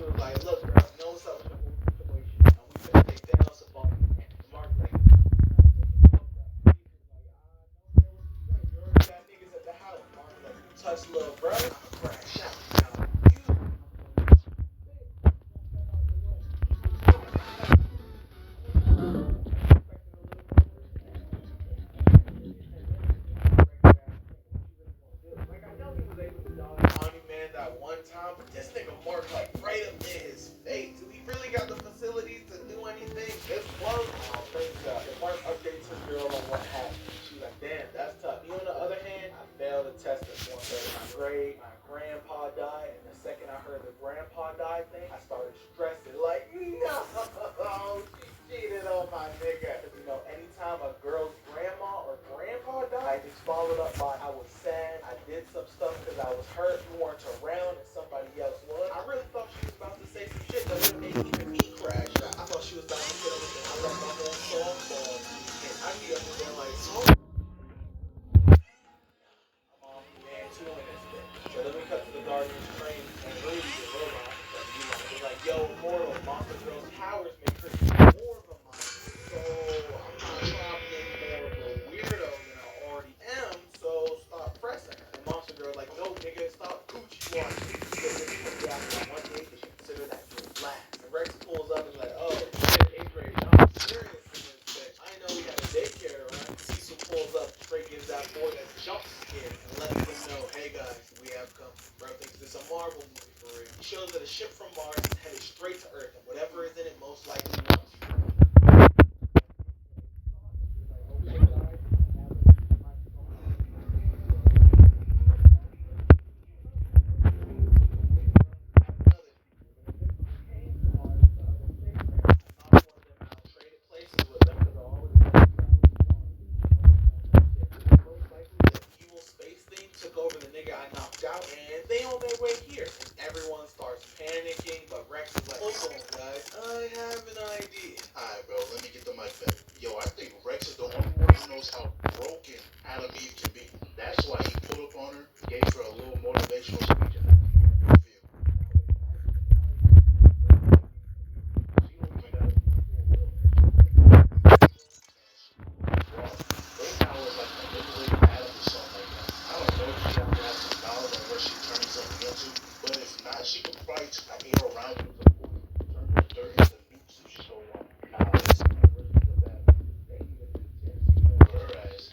She was like, look, bro, you know what's up with your situation? We finna take Thanos up on you. And Mark like, you already got niggas at the house. Mark like, you touch little bro, I'ma crash out. Now, like I know he was able to dog Tony Man that one time, but this nigga Mark like right up in his face. Do he really got the facilities to do anything? This was praise God. If Mark updates his girl on what happened, she's like, damn, that's tough. Me on the other hand, I failed a test in fourth grade. My grade, my grandpa died, and the second I heard the grandpa died thing, I started stressing like, no, she cheated on my nigga. You know, anytime a girl's grandma or grandpa died, it's followed up by I was sad, I did some stuff because I was hurt, you weren't around, and somebody else was. I really thought she was about to say some shit that would have made even me crash. I thought she was about to get everything. I left my whole song on, and I be up there like, so man, 2 minutes there. So then we cut to the Guardians train, and Rudy, the robot, was like, yo, Immortal, Monster Girl's powers make her more of a monster. So I'm not trying to be any more of a weirdo than I already am, so stop pressing her. And Monster Girl like, no, nigga, stop coochie watching. Because if you put down for one day, because you consider that your last. And Rex pulls up and is like, oh, shit, 8th grade, no, I'm serious in this bitch. I know we had a daycare, right? Cecil pulls up, straight gives that boy that jump scare and lets them know, hey guys, we have come. Bro thinks this a Marvel movie for real. He shows that a ship from Mars is headed straight to Earth, and whatever is in it most likely wants. Space thing took over the nigga I knocked out, and they on their way here. And everyone starts panicking, but Rex is like, hold on, guys, I have an idea. Alright, bro, let me get the mic back. Yo, I think Rex is the only one who knows how broken Adam Eve can be. That's why he pulled up on her, gave her a little motivational speech, and but if not, she could probably air around with the dirt and the nukes if she don't want. Nah, it's her ass.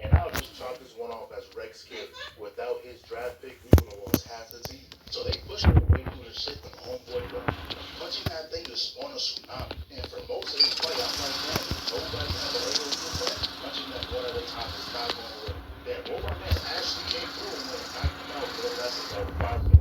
And I'll just chop this one off as Rex kid. Without his draft pick, we would have lost half the team. So they pushed him away through the shit when homeboy got punching that thing to spawn a tsunami. And for most of this fight, I'm like, man, nobody had the able to do that. Punching that one at a time is not going to work. That Robot Man actually came through and went knocked him out, but that's about 5 minutes.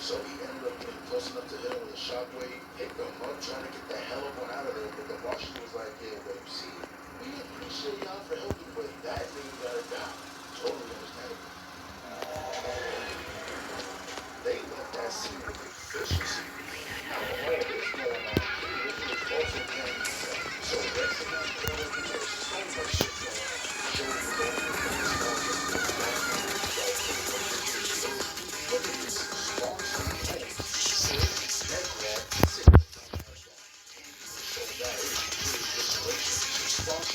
So he ended up getting close enough to hit him with a shockwave, picked him up, trying to get the hell up on out of there. But the Martian was like, yeah, but you see, we appreciate y'all for helping, but that nigga gotta die. Totally understandable. They left that scene with efficiency. Now, all this going on, this was also playing himself. So Rex and that girl, there's so much shit going on. Jody was over there with his phone, just with his back hand, look at this sparse neck grab, sit the fuck out of that. So that is really disgraceful. Sparse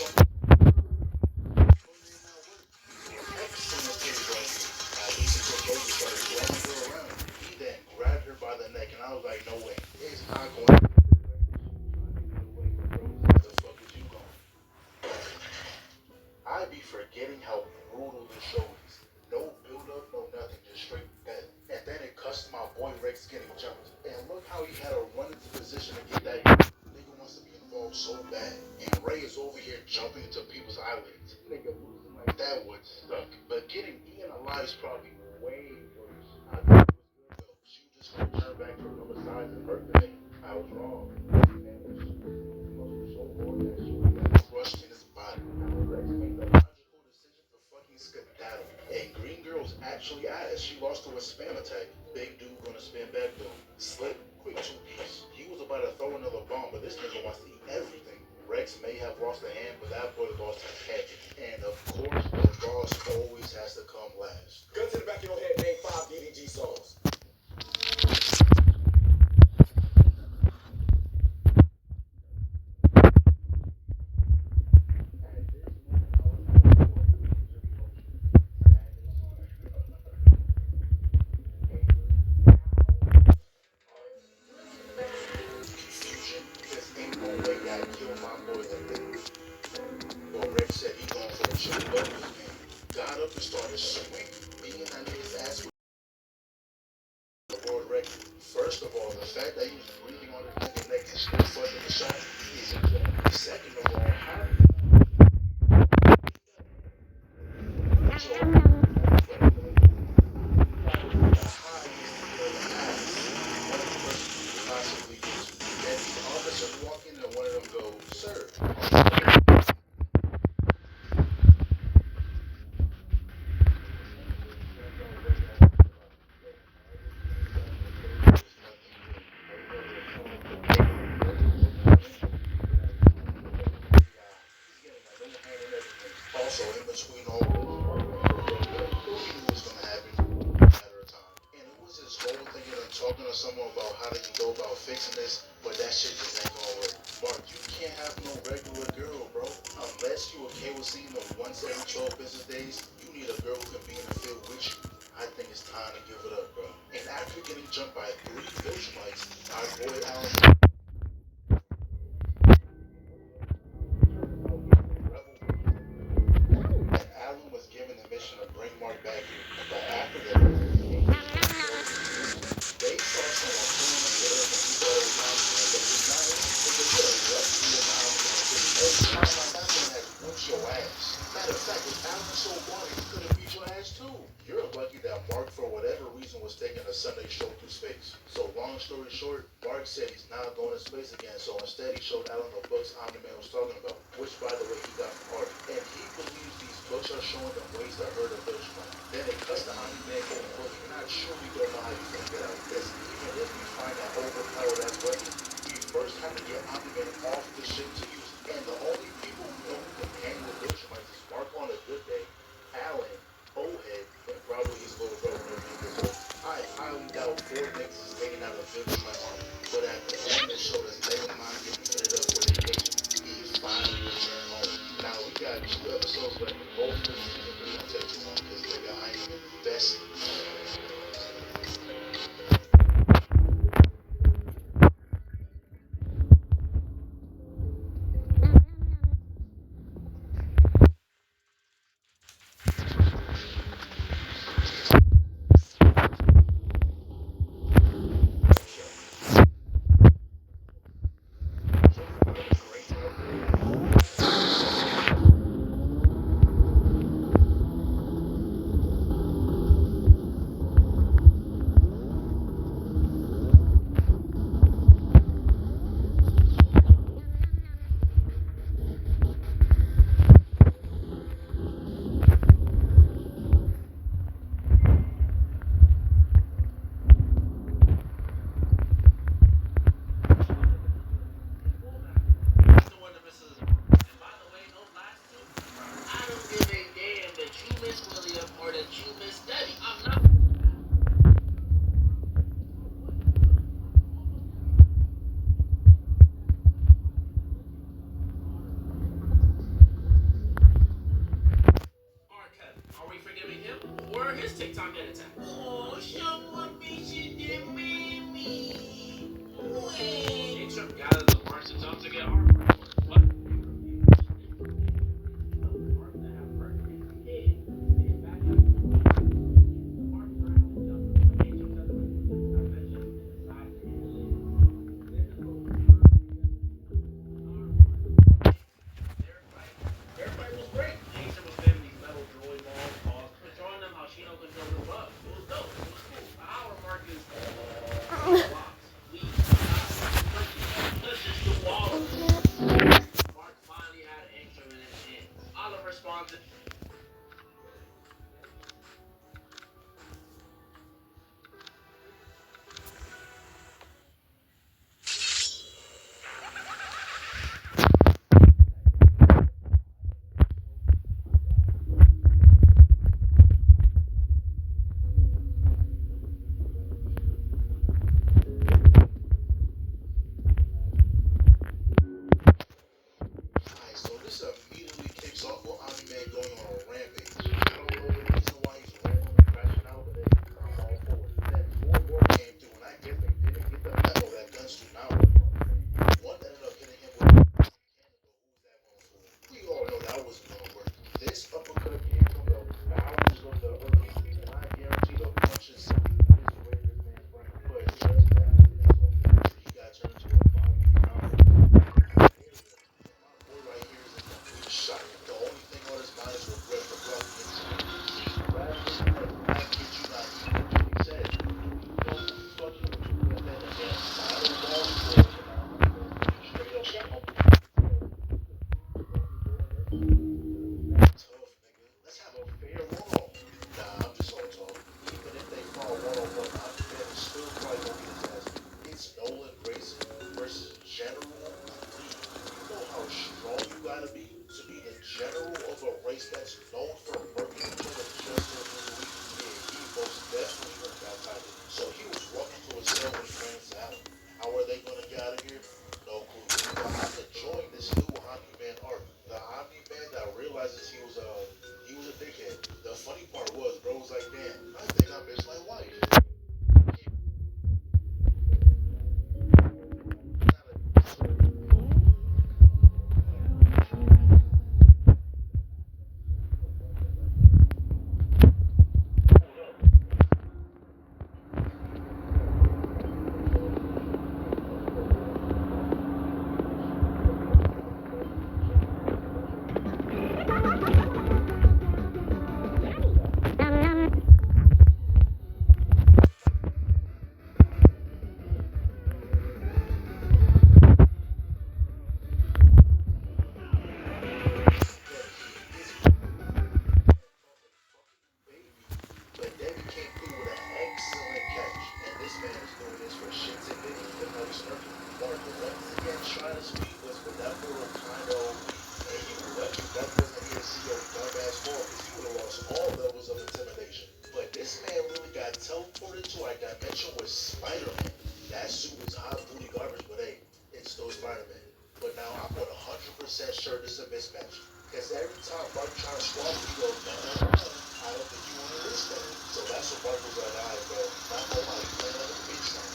how brutal the show is. No build up, no nothing, just straight death. And then it cuts to my boy Rex getting jumped. And look how he had to run into position to get that. Nigga wants to be involved so bad. And Ray is over here jumping into people's eyelids. Nigga losing like that would suck. But getting Ian alive is probably way worse. I thought it was good though. She just returned back from another side and hurt the nigga. I was wrong. Man was so hard that she got crushed in his body. Rex made the logical decision to fucking skedaddle. And Green Girl's actually ass. She lost to a spam attack. Big dude gonna spam back though. Slip, quick two piece. He was about to throw another bomb, but this nigga wants to eat everything. Rex may have lost a hand, but that boy lost his head. And of course, the boss always has to come last. Gun to the back of your head, name 5 DDG songs. Confusion, because ain't no way that killed my boy like that. Well, Rex said he going for a triple double this game. Got up and started swinging, beating that nigga's ass with the world record. First of all, the fact that he was breathing on the nigga neck and still fucking the shot is insane. Second of all, how so possibly gets. And the officer walk in and one of them go, sir. Also, in between all this, he knew what's gonna happen in a matter of time. And it was this whole thing of them talking to someone about how they can go about fixing this, but that shit just ain't gonna work. Mark, you can't have no regular girl, bro. Unless you okay with seeing them once every 12 business days, you need a girl who can be in the field with you. I think it's time to give it up, bro. And after getting jumped by 3 Viltrumites, our boy Alan and Alan was given the mission to bring Mark back here. But after the they saw someone pulling up there and he thought it was Alan, but it's not him. It was a rusty around every time my Alan had whooped your ass. Matter of fact, if Alan so wanted, he could have beat your ass too. You're lucky that Mark, for whatever reason, was taking a Sunday show through space. So long story short, Mark said he's not going to space again, so instead he showed Alan the books Omni-Man was talking about, which by the way he got from Art. And he believes these books are showing them ways to hurt a Viltrumites. Then it cuts to Omni-Man going, well, you're not sure we don't know how you can get out of this. Even if we find that overpowered that weapon, we first have to get Omni-Man off the ship to use it. And the only people who know who can handle the Viltrumites is Mark on a good day, Alan, Ohead, and probably his little brother when he gets old. I highly doubt 4 niggas is taking out a Viltrumite army, but at the end it showed us Megamind getting fitted up for vacation. He finally returned home. Now we got 2 episodes left, and both of the season 3 don't take too long, because nigga, I ain't even best. fault because he would have lost all levels of intimidation. But this man really got teleported to a dimension with Spider-Man. That suit was hot booty garbage, but hey, it's still Spider-Man. But now I'm 100% sure this is a mismatch. Because every time Mark tries to swap, he goes, no, I don't think you want to risk that. So that's what Mark was like, all right, bro, not nobody playing on the bitch line.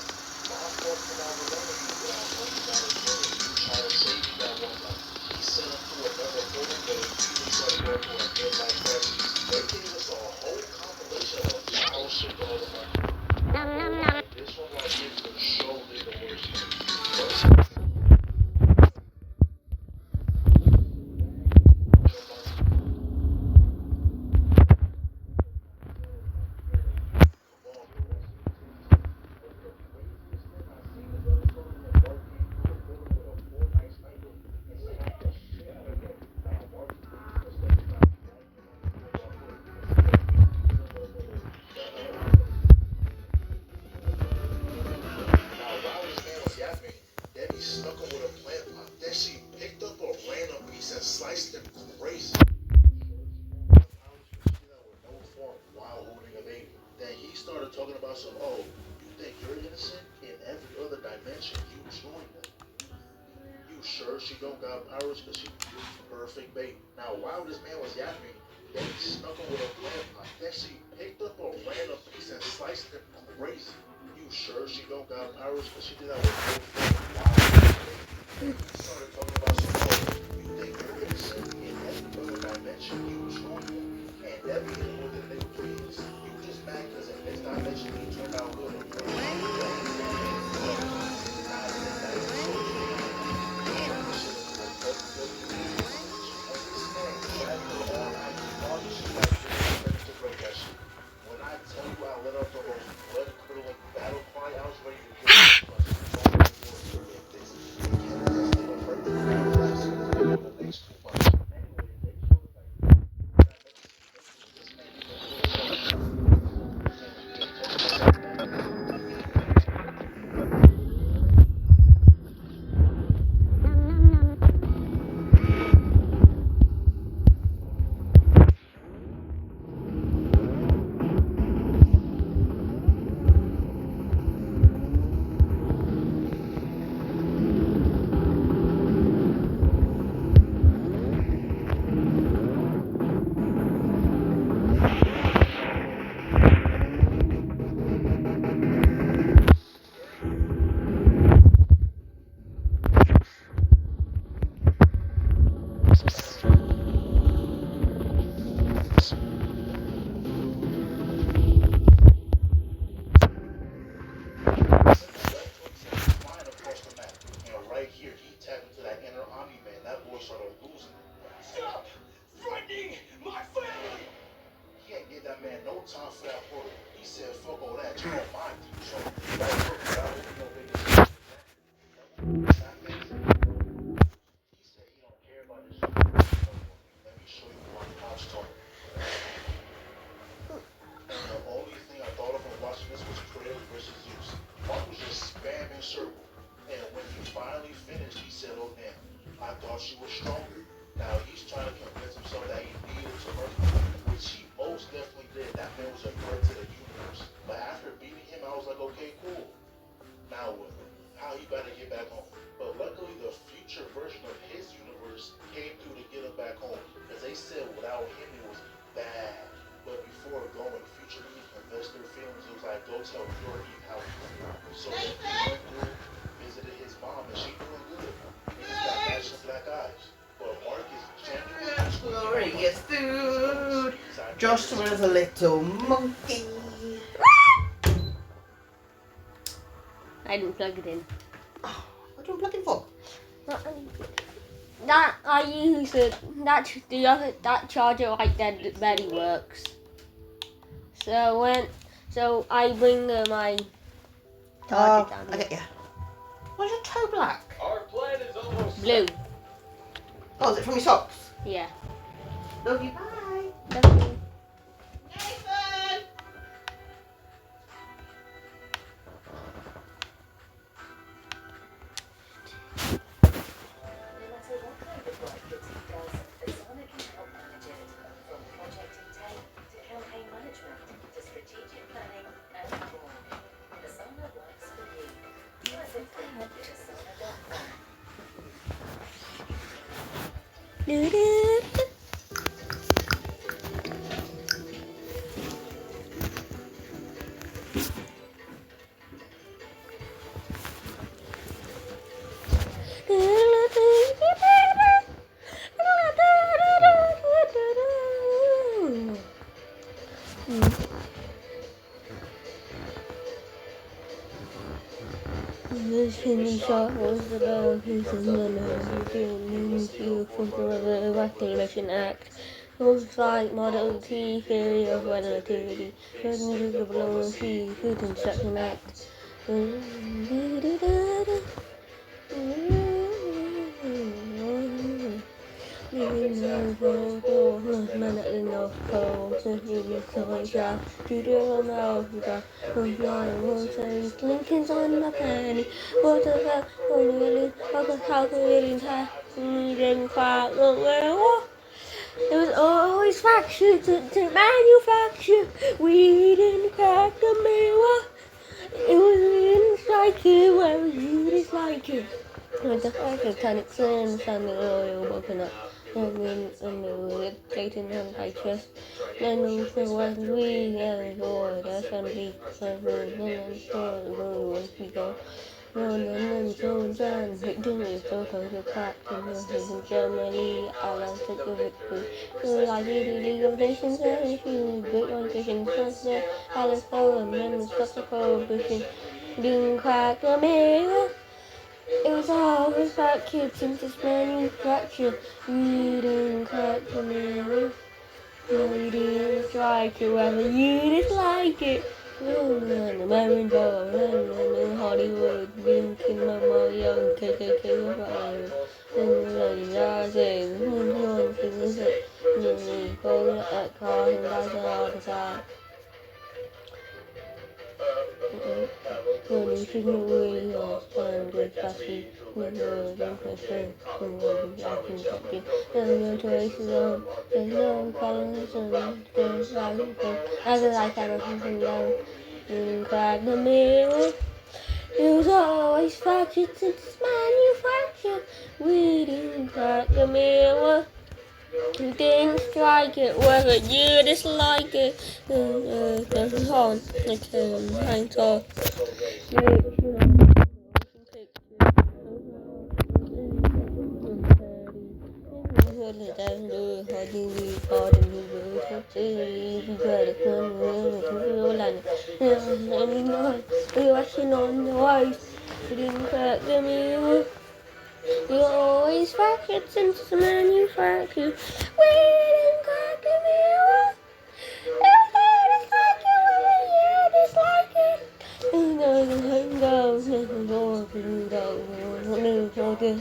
My fault for not remembering you, but I know you got a feeling you try to save me that one night. He sent him to another building, but he started going for a midlife crisis. They gave us a whole compilation of foul shit all the time. This one right here for sure did the worst. Sure she don't got powers because she perfect bait. Now while this man was yapping, they snuck him with a plant pot. Then she picked up a random piece and sliced it crazy. You sure she don't got powers because she did that with no wild. He started talking about some you think you're innocent in every other dimension you join them. And that means more than they please. You just mad because in this dimension you turned out good. When I tell you I let off the most blood-curdling battle cry, I was ready to kill right here, he tapped into that inner Omni-Man. That boy started losing it. Stop threatening my family! He ain't give that man no time for that portal. He said, fuck all that, you don't mind you. So, like, look, I don't know big he said he don't care about this shit. Let me show you my house talk. And the only thing I thought of when watching this was Kratos versus Zeus. Mark was just spamming circle. And when he finally finished, he said, oh damn, I thought she was stronger. Now he's trying to convince himself that he needed to hurt her, which he most definitely did. That man was a threat to the universe. But after beating him, I was like, okay, cool. Now what? How he better get back home? But luckily, the future version of his universe came through to get him back home. Because they said without him, it was bad. But before going, Future Eve confessed their feelings. It was like, go tell your Eve how you feel. So he went through, visited his mom, and she doing good. He's got matching black eyes. But Mark is genuinely Glorious dude. Joshua is a little monkey. I didn't plug it in. Oh, what are you looking for? That I use it. That charger right there that barely works. So I bring my charger down I here. get you. Why's your toe black? Our plan is almost Blue. Oh, is it from your socks? Yeah. Love you, bye. Love you. Nathan! No matter what kind of work that he does, Asana can help manage it from This shot was about his you for the recognition act. Looks like Model T theory of relativity. Couldn't the below T food instruction act. Lincoln's on the penny. What the fuck? Really? How can really tie? Didn't quite look well. It was always fractured to manufacture. We didn't crack the mirror. It was like it, well, you dislike it. With the fact that tonic sin, standing oil, broken up. And then Clayton and I trust. Then we was we and Lord, that's gonna be and then store the road once we go. And then so John, victim is so close to crack and in Germany, Ireland took the victory. So I did the League of Nations and she was good on fishing. Sunset, Alice Cole, and then the stuff of prohibition. Didn't crack the mirror. It was always about kids in this manufacture. You didn't crack the mirror. No, you didn't strike it, whether you dislike it. The Marin Ball, and Hollywood, Lincoln Memorial, KKK, and the Yazzie, Moon, things that you go at cars and guys on all the side. When you should really understand the fashion, when you're interested in what you're acting, and your choices on there's no colors and there's everything. As I kind of come down and grab the mirror. It was always fractured since it's manufactured. We didn't crack the mirror. You didn't strike it, whether you dislike it. There's on. I saw. We're watching on the waves. We didn't crack the mirror. You always fractured since the manufacture. We didn't crack the mirror. Everything is like it when you dislike it. And the goes, and the door to go. New focus,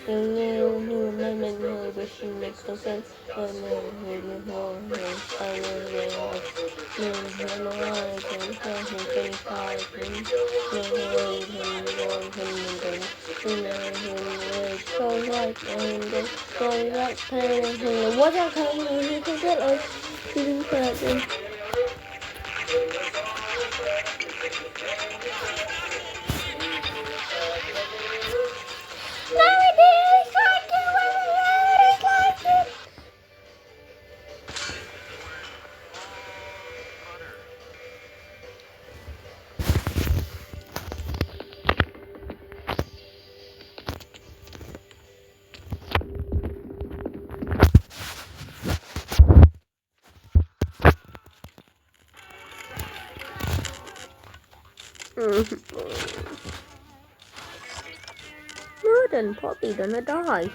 the little new amendment, no wishing makes no sense. And then we live more, and I live there. No, I can't tell him 25 things. So like and going back and what I can do you can get us didn't correct them. Now we did like it when we like it. More than Poppy gonna die.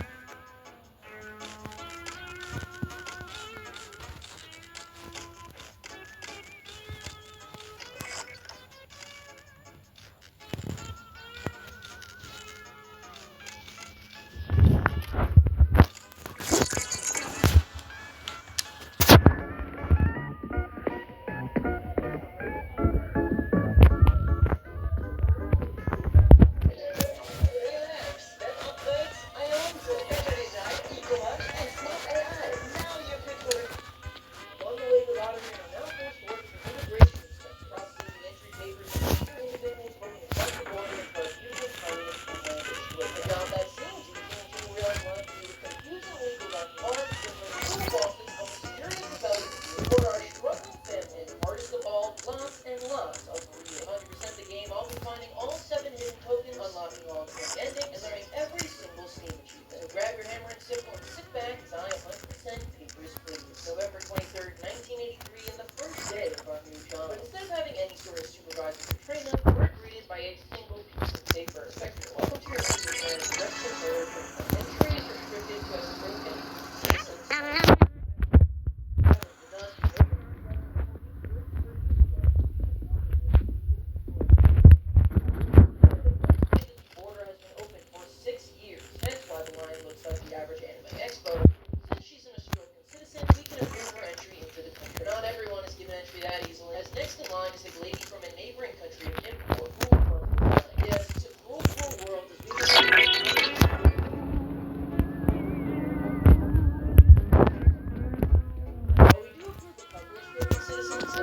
that easily. As next in line is a lady from a neighboring country of import. Yes, it's a cruel world as we While we do approve a couple of American citizens and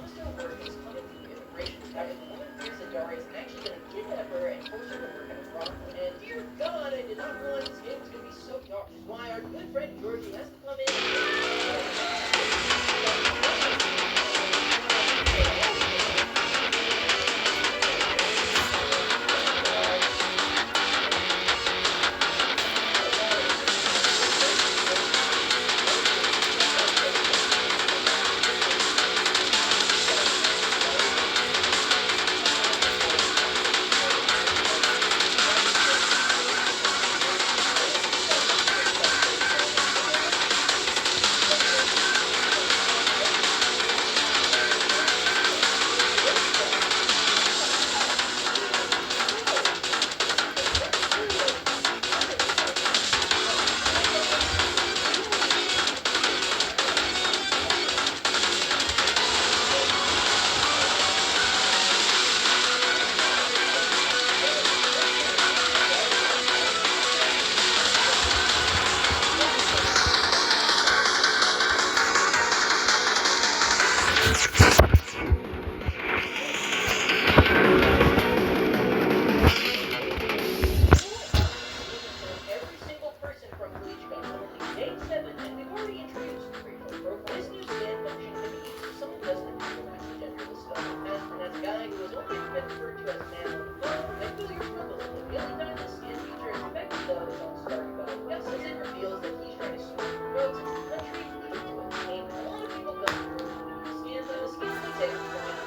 promised her work as coming to the immigration staff. The woman fears that Daria is actually going to kidnap her and force her to work at a brothel. And dear God, I did not realize this game was going to be so dark. Which is why our good friend Georgie has to come in. Every single person from Bleach got only day 7, and we've already introduced Rico. This new scan function can be used if someone doesn't appear to match the genderless stuff. And as a guy who has only been referred to as man on the phone, I feel your struggle. The only time this scan feature is effective though is on Starbucks. Yes, as it reveals that he's trying to switch roads in the country, leading to a game that a lot of people come through. Scans may take a while.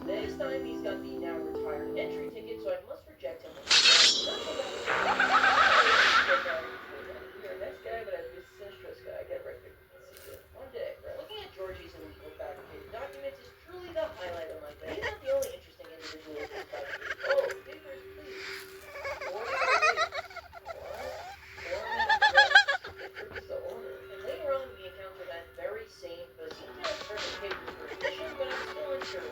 This time he's got the now retired entry ticket, so I must reject him. You're a nice guy, but I'd be a sinistrous guy. I get right there. One day, right? Looking at Georgie's illegal fabricated documents is truly the highlight of my day. He's not the only interesting individual who's fabricated. Oh, papers, please. And later on, we encounter that very same facility for the papers verification, but I'm still unsure.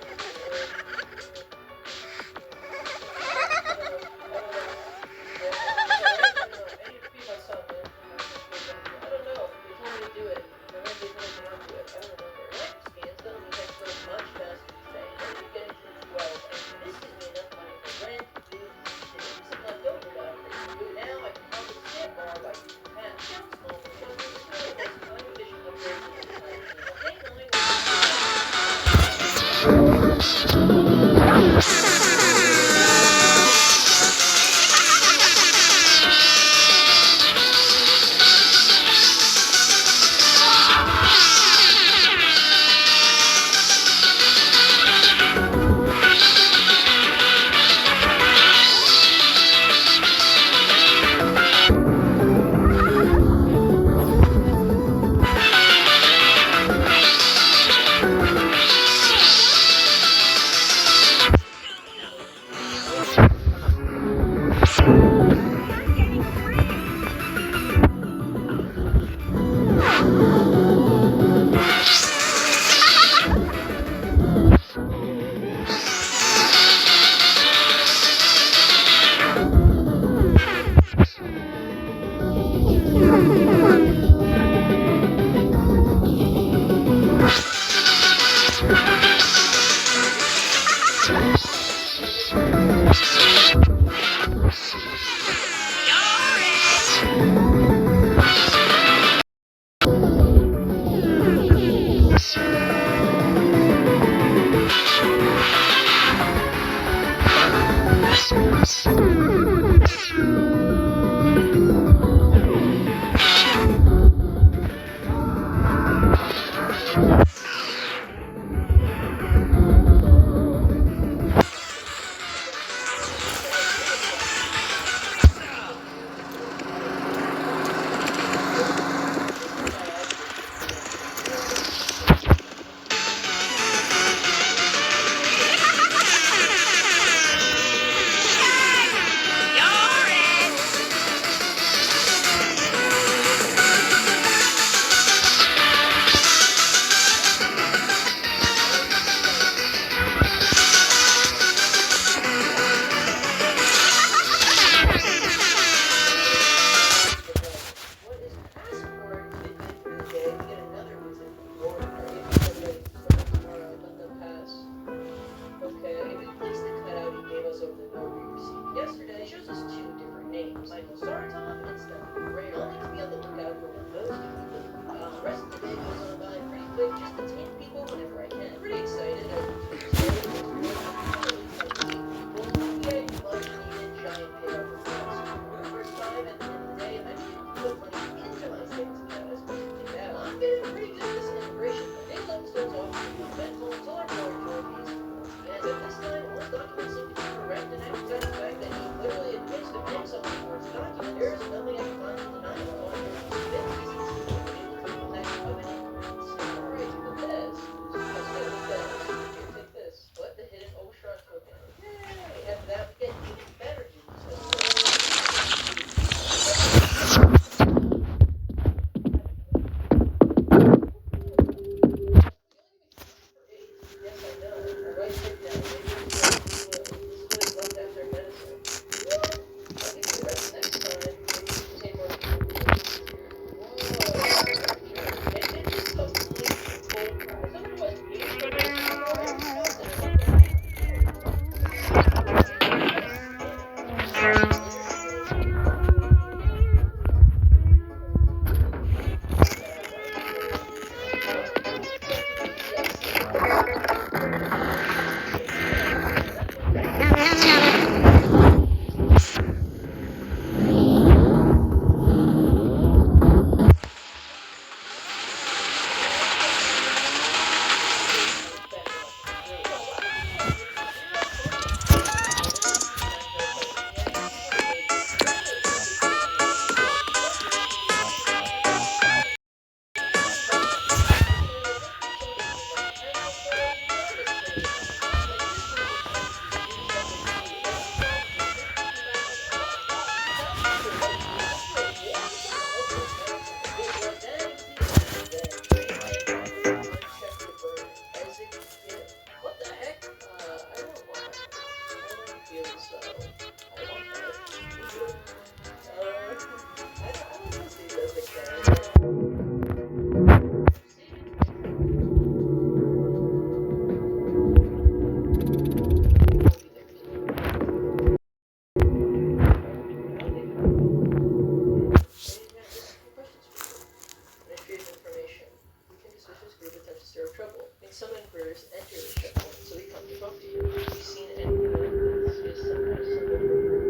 some inquirers enter the checkpoint, so they come to talk to you. Have you seen anything like this? Just some kind of symbol for proof?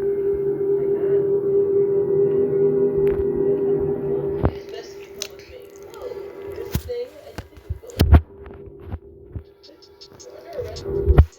I have. It is best if you come with me. Oh, here's the thing. I think we can go. You're under arrest.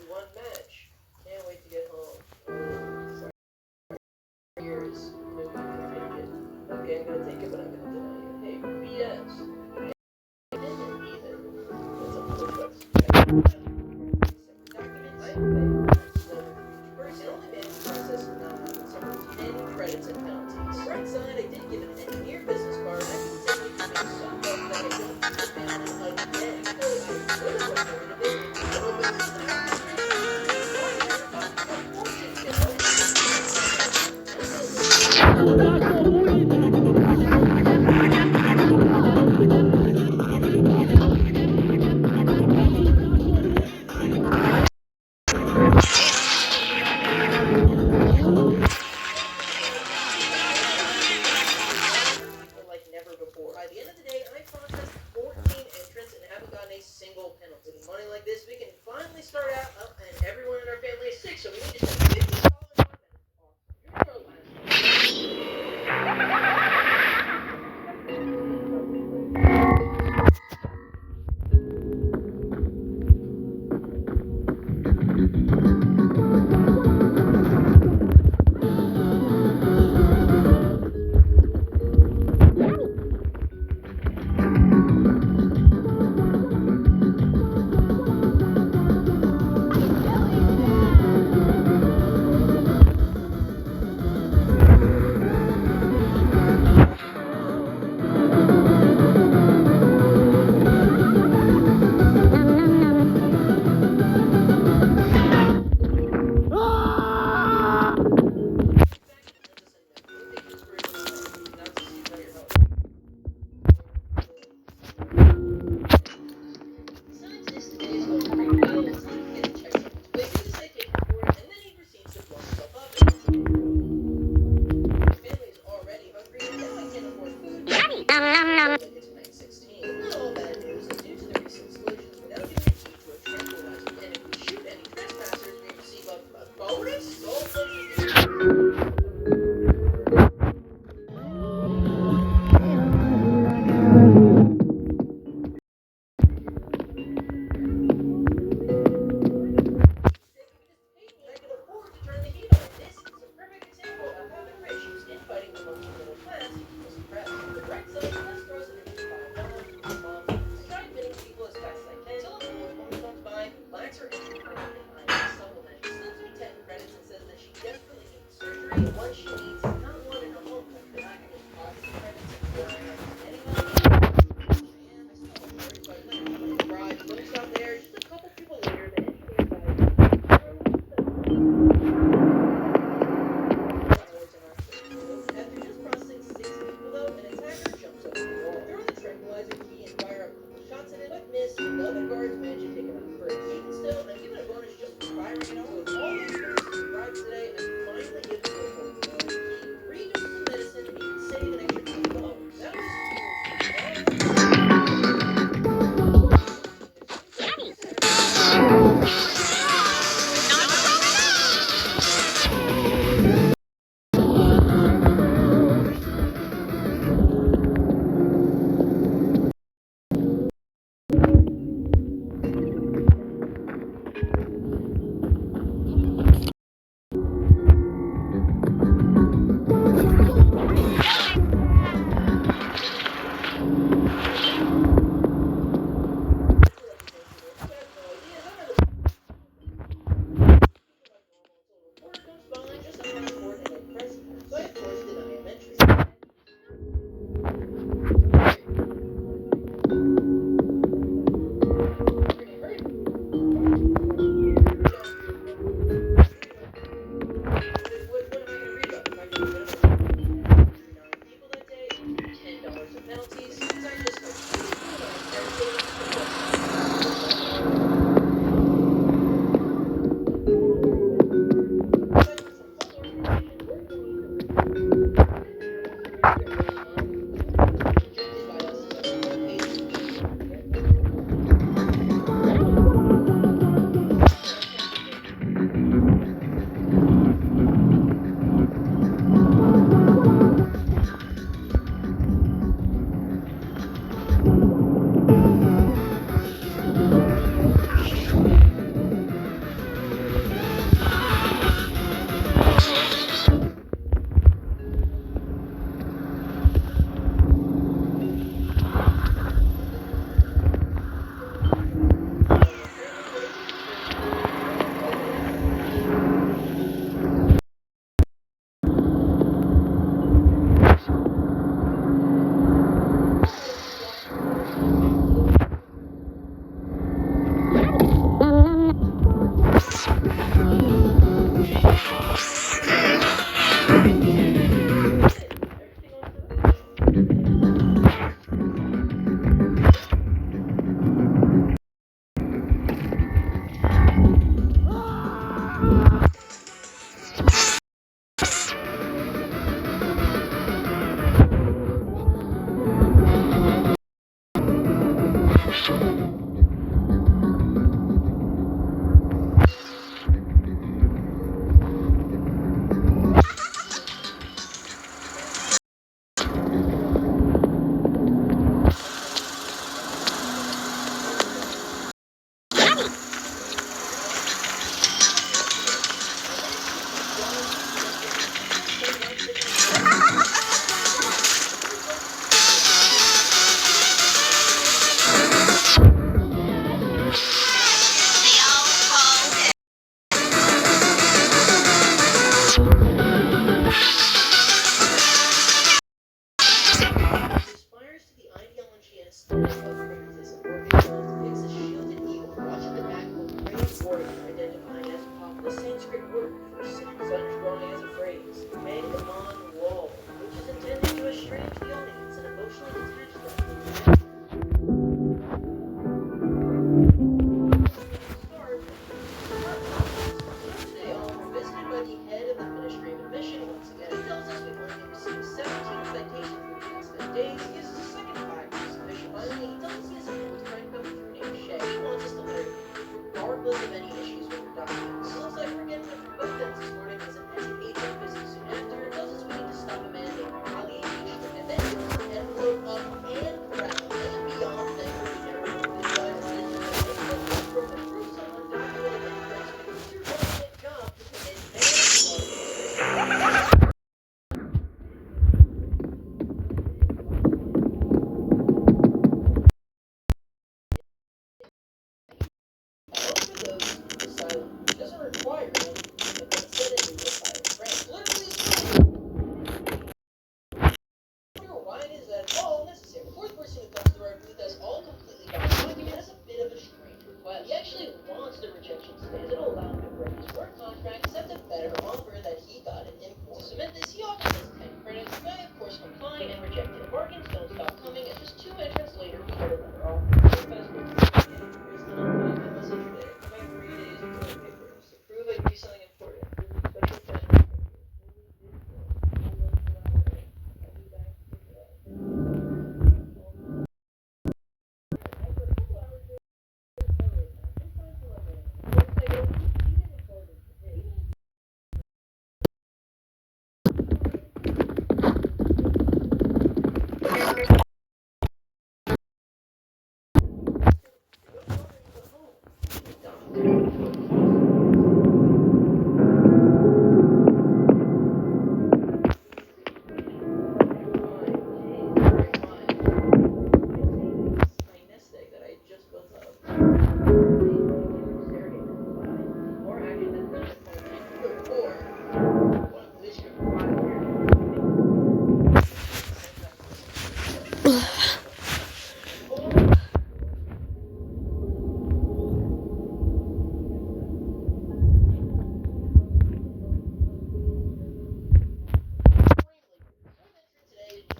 One match. Can't wait to get home. Sorry. Years. Maybe you can take it. Okay, I'm gonna take it, but I'm gonna deny you. Hey, BS. I didn't either. That's a push-ups. Documents. First, only man process some 10 credits and penalties. Right side, I did give an engineer business card. I can take it to some that I didn't put down again. I would have reported it. Like never before. By the end of the day, I processed 14 entrants and haven't gotten a single penalty. With money like this, we can finally start out, and everyone in our family is sick, so we need to spend $50 on benefits. You're our last. Infighting among the middle class equals threat. The right side just throws an implement this, he offers us 10 credits. I, of course, comply and reject it. Bargains don't stop coming, and just 2 entrants later, we get a letter. All fast forward to the beginning. Here's the line, I message today. Come back 3 days with toilet papers. To prove I give you something important. Special cash papers. I'll be back to pick it up.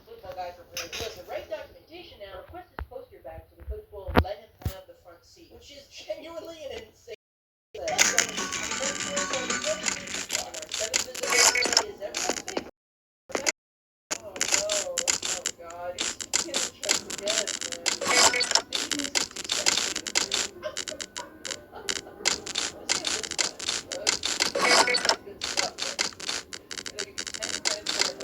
Football guy from Rio. Listen, write documentation now. Request his poster back so the coach will let him have the front seat, which is genuinely an insane. On our 7th visit, is everyone's favorite. Oh no! Oh god! He's getting tricked again, man. Maybe this is too sexy. Let's see this time. Good stuff. I'm gonna give you 10 credits for it.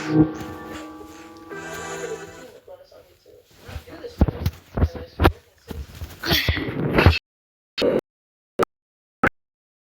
Yes.